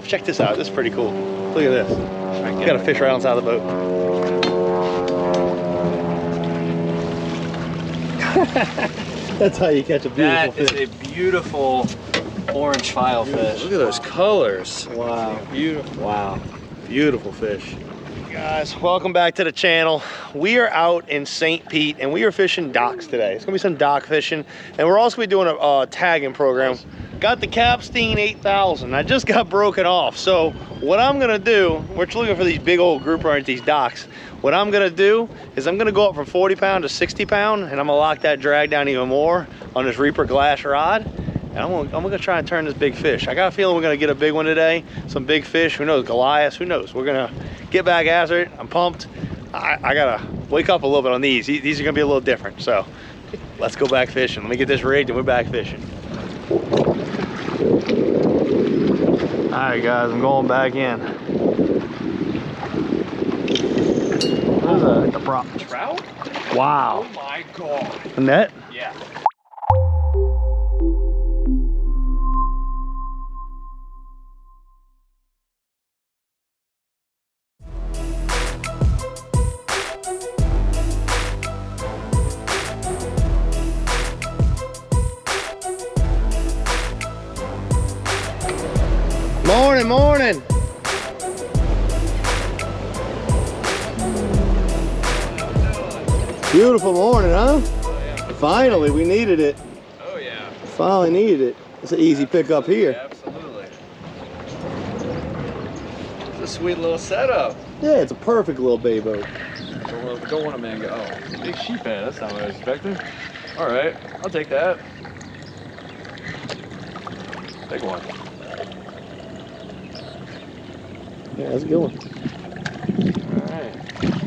check this out. This is pretty cool. Look at this. Got a fish right on the side of the boat. That's how you catch a beautiful fish. That is a beautiful orange filefish. Look at those colors. Wow. Beautiful. Wow. Beautiful fish. Guys, welcome back to the channel. We are out in St. Pete and we are fishing docks today. It's gonna be some dock fishing, and we're also gonna be doing a tagging program. Got the Capstein 8000. I just got broken off. So what I'm gonna do, we're looking for these big old grouper at these docks. What I'm gonna do is I'm gonna go up from 40 pound to 60 pound, and I'm gonna lock that drag down even more on this Reaper glass rod. And I'm gonna try and turn this big fish. I got a feeling we're gonna get a big one today. Some big fish, who knows, Goliath, who knows. We're gonna get back after it. I'm pumped. I gotta wake up a little bit on these. These are gonna be a little different. So let's go back fishing. Let me get this rigged and we're back fishing. All right, guys, I'm going back in. What is that? The prop. Trout? Wow. Oh my God. A net? Yeah. Morning, morning. Beautiful morning, huh? Oh, yeah. Finally, we needed it. Oh yeah. Finally needed it. It's an easy pickup here. Yeah, absolutely. It's a sweet little setup. Yeah, it's a perfect little bay boat. Don't want a mango. Oh, big sheephead. That's not what I was expecting. All right, I'll take that. Big one. Yeah, that's a good one. All right,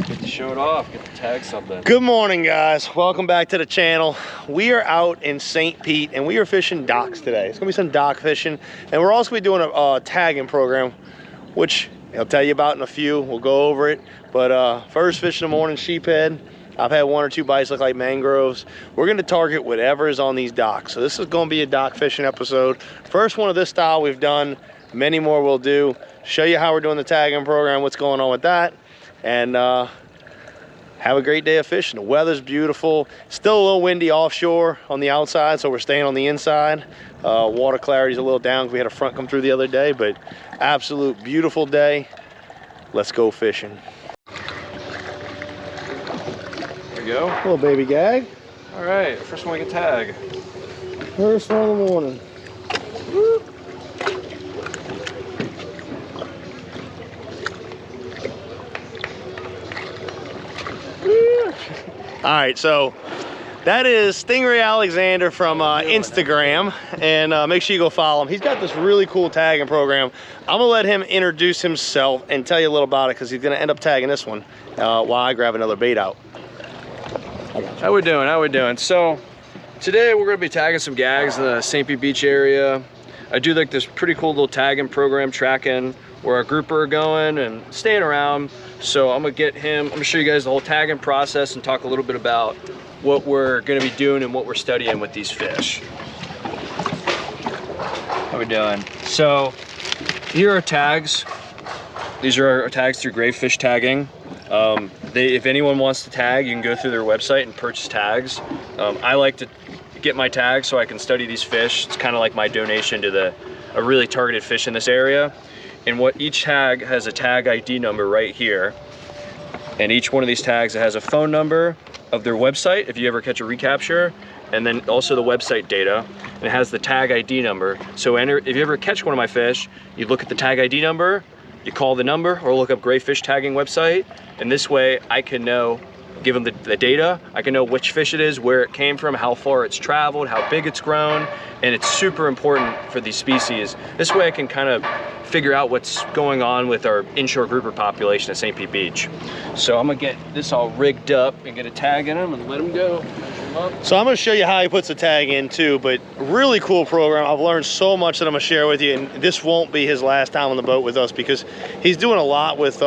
get to show it off. Get to tag something. Good morning, guys. Welcome back to the channel. We are out in St. Pete and we are fishing docks today. It's gonna be some dock fishing, and we're also gonna be doing a tagging program, which I'll tell you about in a few. We'll go over it. But first fish in the morning, sheephead. I've had one or two bites look like mangroves. We're gonna target whatever is on these docks. So this is gonna be a dock fishing episode. First one of this style we've done. Many more we'll do. Show you how we're doing the tagging program, what's going on with that, and have a great day of fishing. The weather's beautiful. Still a little windy offshore on the outside, so we're staying on the inside. Water clarity's a little down because we had a front come through the other day, but absolute beautiful day. Let's go fishing. There we go. Little baby gag. All right, first one we can tag. First one of the morning. Woo. All right, so that is Stingray Alexander from Instagram, and make sure you go follow him. He's got this really cool tagging program. I'm gonna let him introduce himself and tell you a little about it, because he's gonna end up tagging this one while I grab another bait out. How we doing? How we doing? So today we're gonna be tagging some gags in the St. Pete Beach area. I do like this pretty cool little tagging program, tracking where our grouper are going and staying around. So I'm gonna show you guys the whole tagging process and talk a little bit about what we're gonna be doing and what we're studying with these fish. How we doing? So here are tags. These are our tags through Grave Fish Tagging. If anyone wants to tag, you can go through their website and purchase tags. I like to get my tags so I can study these fish. It's kind of like my donation to a really targeted fish in this area. And what each tag has a tag ID number right here. And each one of these tags has a phone number of their website if you ever catch a recapture, and then also the website data. And it has the tag ID number. So if you ever catch one of my fish, you look at the tag ID number, you call the number, or look up Grave Fish Tagging website, and this way I can know, give them the data, I can know which fish it is, where it came from, how far it's traveled, how big it's grown, and it's super important for these species. This way I can kind of figure out what's going on with our inshore grouper population at St. Pete Beach. So I'm gonna get this all rigged up and get a tag in them and let them go. So I'm gonna show you how he puts the tag in too, but really cool program. I've learned so much that I'm gonna share with you, and this won't be his last time on the boat with us, because he's doing a lot with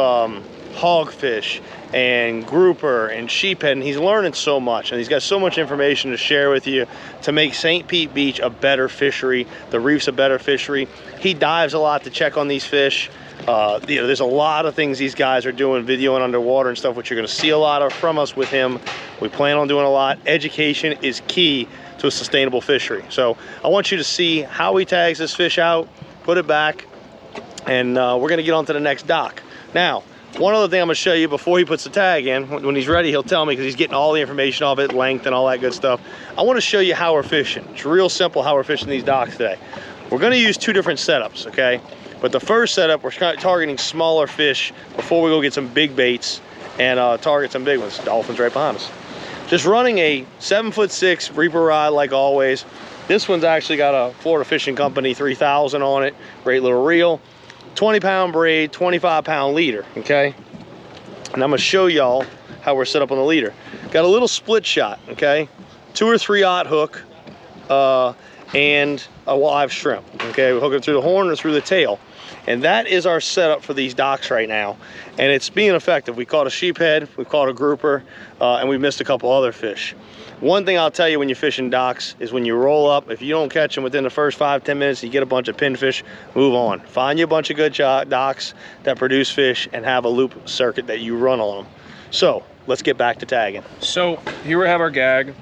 hogfish and grouper and sheephead, and he's learning so much, and he's got so much information to share with you to make St. Pete Beach a better fishery, the reef's a better fishery. He dives a lot to check on these fish. You know, there's a lot of things these guys are doing, videoing underwater and stuff, which you're going to see a lot of from us with him. We plan on doing a lot. Education is key to a sustainable fishery. So I want you to see how he tags this fish out, put it back, and we're going to get on to the next dock. Now, one other thing I'm going to show you before he puts the tag in. When he's ready, he'll tell me, because he's getting all the information off it, length and all that good stuff. I want to show you how we're fishing. It's real simple how we're fishing these docks today. We're going to use two different setups, okay? But the first setup, we're targeting smaller fish before we go get some big baits and target some big ones. Dolphins right behind us. Just running a 7'6" Reaper rod like always. This one's actually got a Florida Fishing Company 3000 on it. Great little reel. 20-pound braid, 25-pound leader, okay? And I'm gonna show y'all how we're set up on the leader. Got a little split shot, okay? 2 or 3/0 hook and a live shrimp, okay? We hook it through the horn or through the tail. And that is our setup for these docks right now. And it's being effective. We caught a sheephead, we caught a grouper, and we missed a couple other fish. One thing I'll tell you when you're fishing docks is when you roll up, if you don't catch them within the first 5-10 minutes, you get a bunch of pinfish, move on. Find you a bunch of good docks that produce fish and have a loop circuit that you run on them. So let's get back to tagging. So here we have our gag.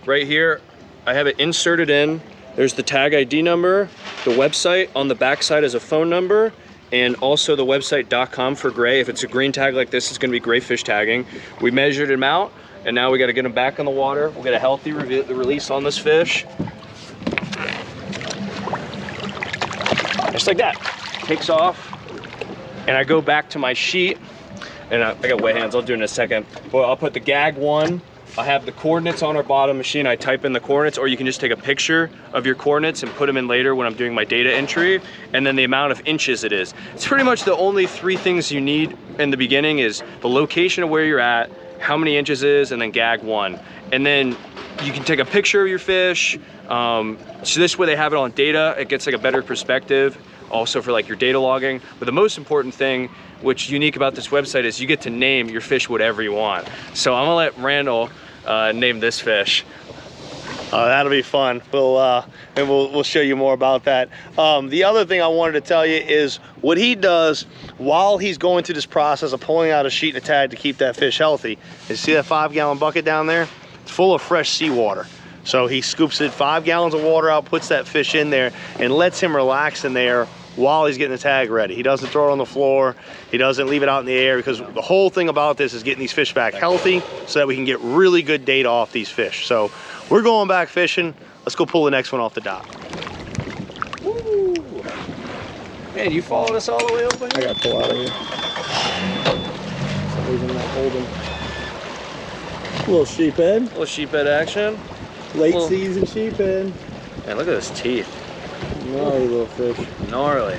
Right here, I have it inserted in. There's the tag ID number, the website on the back side is a phone number, and also the website.com for gray. If it's a green tag like this, it's gonna be gray fish tagging. We measured him out, and now we gotta get him back in the water. We'll get a healthy release on this fish. Just like that. Takes off, and I go back to my sheet, and I got wet hands, I'll do it in a second. Well, I'll put the gag one. I have the coordinates on our bottom machine. I type in the coordinates, or you can just take a picture of your coordinates and put them in later when I'm doing my data entry, and then the amount of inches it is. It's pretty much the only 3 things you need in the beginning is the location of where you're at, how many inches is, and then gag 1. And then you can take a picture of your fish. So this way they have it on data. It gets like a better perspective also for like your data logging. But the most important thing, which is unique about this website, is you get to name your fish whatever you want. So I'm gonna let Randall name this fish. That'll be fun. We'll show you more about that. The other thing I wanted to tell you is what he does while he's going through this process of pulling out a sheet and a tag to keep that fish healthy. You see that 5-gallon bucket down there? It's full of fresh seawater. So he scoops it 5 gallons of water out, puts that fish in there, and lets him relax in there while he's getting the tag ready. He doesn't throw it on the floor. He doesn't leave it out in the air, because the whole thing about this is getting these fish back healthy so that we can get really good data off these fish. So we're going back fishing. Let's go pull the next one off the dock. Woo. Man, you followed us all the way over here? I got to pull out of here. Somebody's not holding. Little sheephead. Little sheephead action. Late season sheephead. Man, look at those teeth. Gnarly little fish. Gnarly.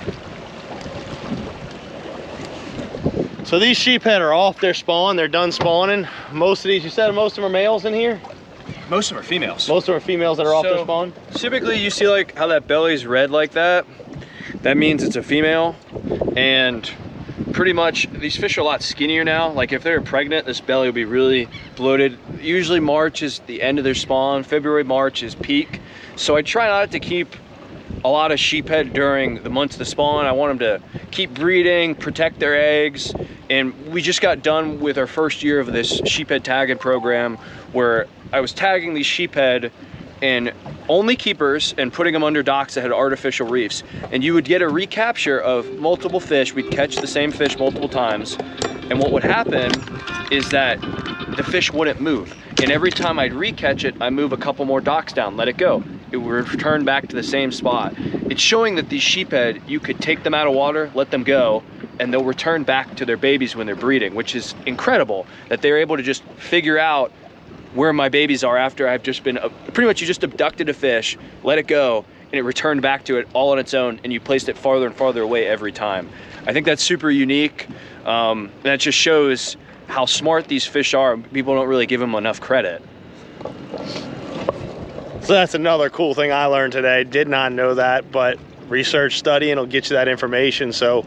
So these sheephead are off their spawn. They're done spawning. Most of these, you said most of them are males in here? Most of them are females. Most of them are females that are off their spawn? Typically you see like how that belly's red like that. That means it's a female. And pretty much these fish are a lot skinnier now. Like if they're pregnant, this belly will be really bloated. Usually March is the end of their spawn. February, March is peak. So I try not to keep a lot of sheephead during the months of the spawn. I want them to keep breeding, protect their eggs. And we just got done with our first year of this sheephead tagging program, where I was tagging these sheephead in only keepers and putting them under docks that had artificial reefs. And you would get a recapture of multiple fish. We'd catch the same fish multiple times. And what would happen is that the fish wouldn't move. And every time I'd recatch it, I move a couple more docks down, let it go. It would return back to the same spot. It's showing that these sheephead, you could take them out of water, let them go, and they'll return back to their babies when they're breeding, which is incredible that they're able to just figure out where my babies are after I've just been, pretty much you just abducted a fish, let it go, and it returned back to it all on its own, and you placed it farther and farther away every time. I think that's super unique. That just shows how smart these fish are. People don't really give them enough credit. So that's another cool thing I learned today. Did not know that, but research, study, and it'll get you that information. So,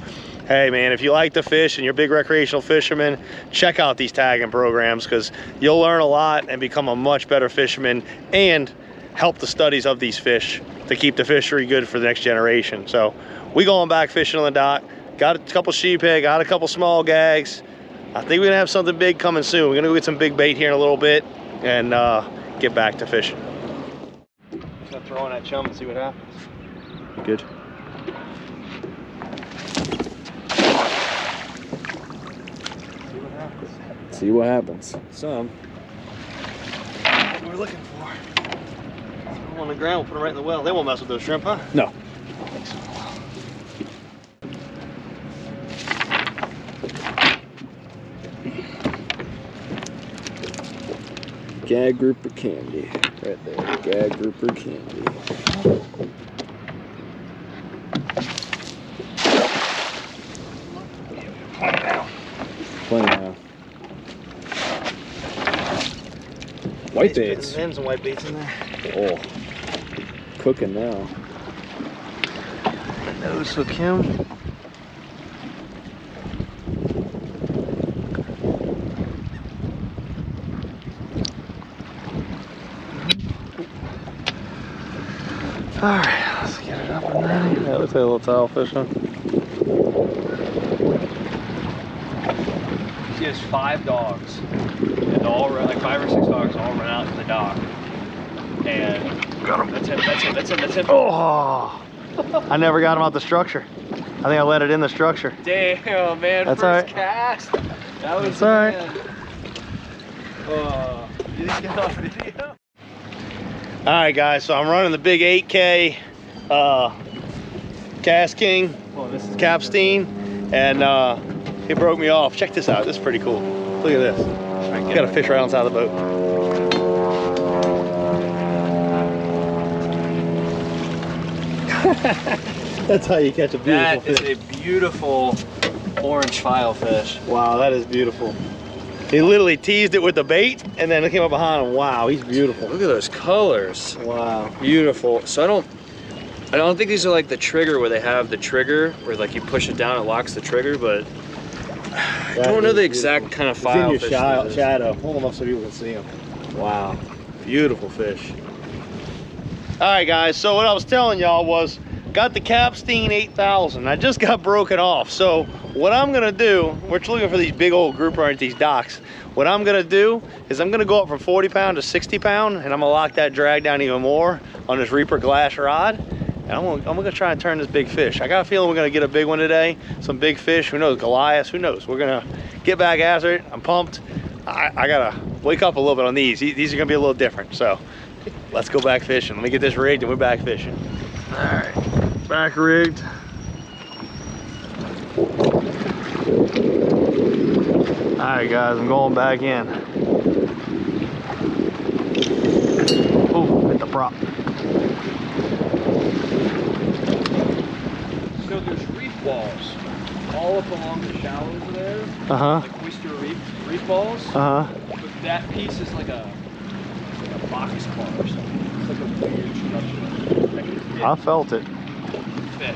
hey man, if you like to fish and you're a big recreational fisherman, check out these tagging programs, because you'll learn a lot and become a much better fisherman and help the studies of these fish to keep the fishery good for the next generation. So we going back fishing on the dock. Got a couple sheephead, got a couple small gags. I think we're gonna have something big coming soon. We're gonna go get some big bait here in a little bit and get back to fishing. Just gonna throw in that chum and see what happens. Good. See what happens. Some. That's what we're looking for. Throw them on the ground, we'll put them right in the well. They won't mess with those shrimp, huh? No. Gag grouper candy. Right there. Gag grouper candy. Plenty now. White baits. There's some white baits in there. Oh. Cooking now. Nose hook him. All right, let's get it up and running. That looks like a little tilefish, huh? He has 5 dogs, and all run, like 5 or 6 dogs, all run out to the dock. And Got him. That's him. That's him. That's him. That's him. Oh! I never got him out the structure. I think I let it in the structure. Damn, man. That's First all right. cast. That was That's all right. You didn't get on video? All right, guys. So I'm running the big 8K Cast King Capstein, and it broke me off. Check this out. This is pretty cool. Look at this. Got a fish right on the side of the boat. That's how you catch a beautiful fish. That is a beautiful orange filefish. Wow, that is beautiful. He literally teased it with the bait, and then it came up behind him. Wow, he's beautiful. Look at those colors. Wow. Beautiful. So I don't think these are like the trigger where they have the trigger where like you push it down, it locks the trigger, but I don't know the exact kind of filefish. It's in your shadow. Hold them up so people can see them. Wow, beautiful fish. All right, guys. So what I was telling y'all was, got the Capstein 8000. I just got broken off. So what I'm gonna do, we're looking for these big old grouper at these docks. What I'm gonna do is I'm gonna go up from 40 pound to 60 pound, and I'm gonna lock that drag down even more on this Reaper glass rod. And I'm gonna try and turn this big fish. I got a feeling we're gonna get a big one today. Some big fish, who knows, Goliath, who knows. We're gonna get back after it. I'm pumped. I gotta wake up a little bit on these. These are gonna be a little different. So let's go back fishing. Let me get this rigged and we're back fishing. All right, back rigged. All right, guys, I'm going back in. Oh, hit the prop. So there's reef balls all up along the shallows there. Like oyster reef balls. But that piece is like a box car or something. It's like a weird structure. I felt it. Fit.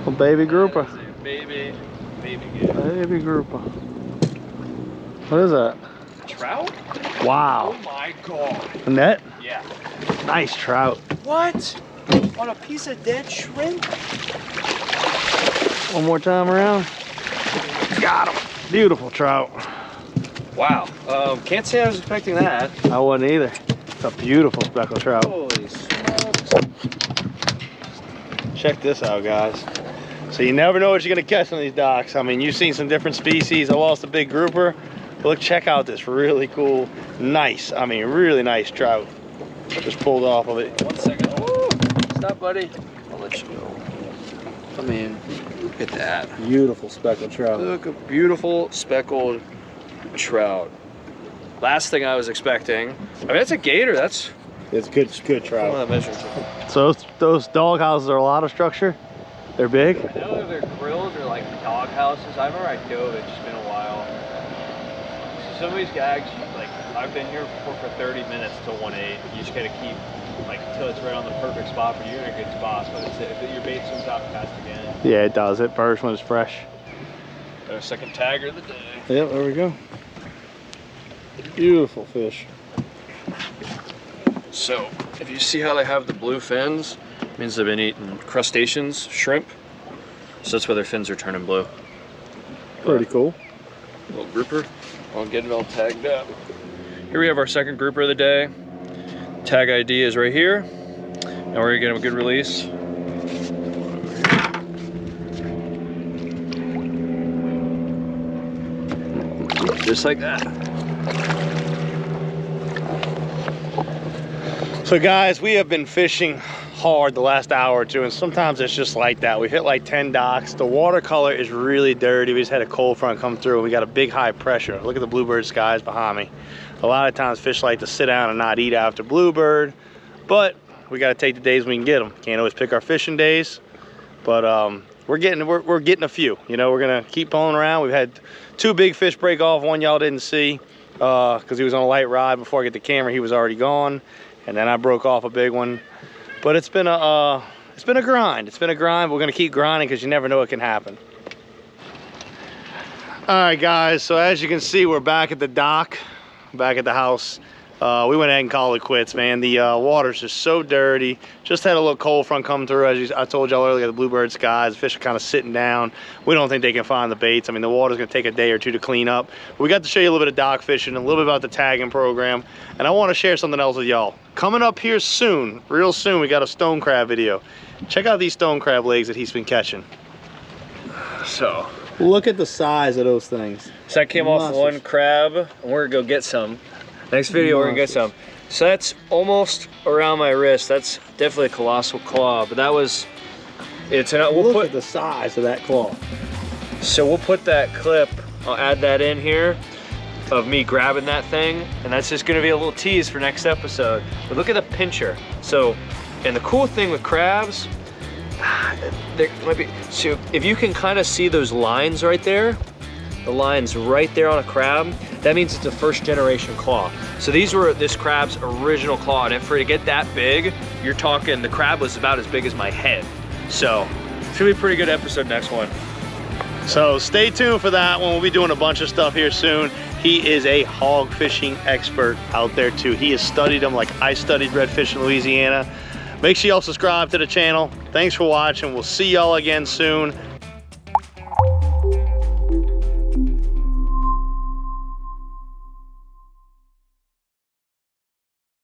A baby grouper. Baby Baby grouper. What is that? Trout? Wow. Oh my god. A net? Yeah. Nice trout. What? On a piece of dead shrimp? One more time around. Got him. Beautiful trout. Wow. Can't say I was expecting that. I wasn't either. It's a beautiful speckled trout. Holy smokes. Check this out, guys. So you never know what you're gonna catch on these docks. I mean, you've seen some different species. I lost a big grouper. But look, check out this really cool, nice, I mean, really nice trout. Just pulled off of it. 1 second. Oh, stop, buddy. I'll let you go. I mean, look at that. Beautiful speckled trout. Look, a beautiful speckled trout. Last thing I was expecting. I mean, that's a gator. That's It's good trout. one of the measures. So those dog houses are a lot of structure. They're big. I know they're grills or like dog houses. I remember I dove. It's just been a while. This some of these gags, like I've been here for 30 minutes till 1-8. You just gotta keep like until it's right on the perfect spot, but you're in a good spot. But it's, if your bait swims out fast again. Yeah, it does. It bursts when it's fresh. Our second tagger of the day. Yep, there we go. Beautiful fish. So if you see how they have the blue fins, it means they've been eating crustaceans, shrimp. So that's why their fins are turning blue. Pretty cool. Little grouper. I'll get it all tagged up. Here we have our second grouper of the day. Tag ID is right here. Now we're gonna get him a good release. Just like that. So guys, we have been fishing hard the last hour or two, and sometimes it's just like that. We've hit like 10 docks. The watercolor is really dirty. We just had a cold front come through and we got a big high pressure. Look at the bluebird skies behind me. A lot of times fish like to sit down and not eat after bluebird, but we got to take the days we can get them. Can't always pick our fishing days, but we're getting a few. You know, we're gonna keep pulling around. We've had 2 big fish break off. One y'all didn't see because he was on a light rod. Before I get the camera, he was already gone, and then I broke off a big one. But it's been a grind. It's been a grind. We're gonna keep grinding because you never know what can happen. All right, guys. So as you can see, we're back at the dock, back at the house. We went ahead and called it quits, man. The water's just so dirty. Just had a little cold front come through. As I told y'all earlier, the bluebird skies, the fish are kind of sitting down. We don't think they can find the baits. I mean, the water's gonna take a day or two to clean up. We got to show you a little bit of dock fishing, a little bit about the tagging program, and I want to share something else with y'all. Coming up here soon, real soon, we got a stone crab video. Check out these stone crab legs that he's been catching. So look at the size of those things. So I came off one crab, and we're gonna go get some. Next video, we're gonna get some. So that's almost around my wrist. That's definitely a colossal claw, but that was, Look at the size of that claw. So we'll put that clip, I'll add that in here, of me grabbing that thing, and that's just gonna be a little tease for next episode. But look at the pincher. So, and the cool thing with crabs, there might be, so if you can kind of see those lines right there, the lines right there on a crab, that means it's a first generation claw. So these were this crab's original claw, and for it to get that big, you're talking, the crab was about as big as my head. So it's gonna be a pretty good episode next one. So stay tuned for that one. We'll be doing a bunch of stuff here soon. He is a hog fishing expert out there too. He has studied them like I studied redfish in Louisiana. Make sure y'all subscribe to the channel. Thanks for watching. We'll see y'all again soon.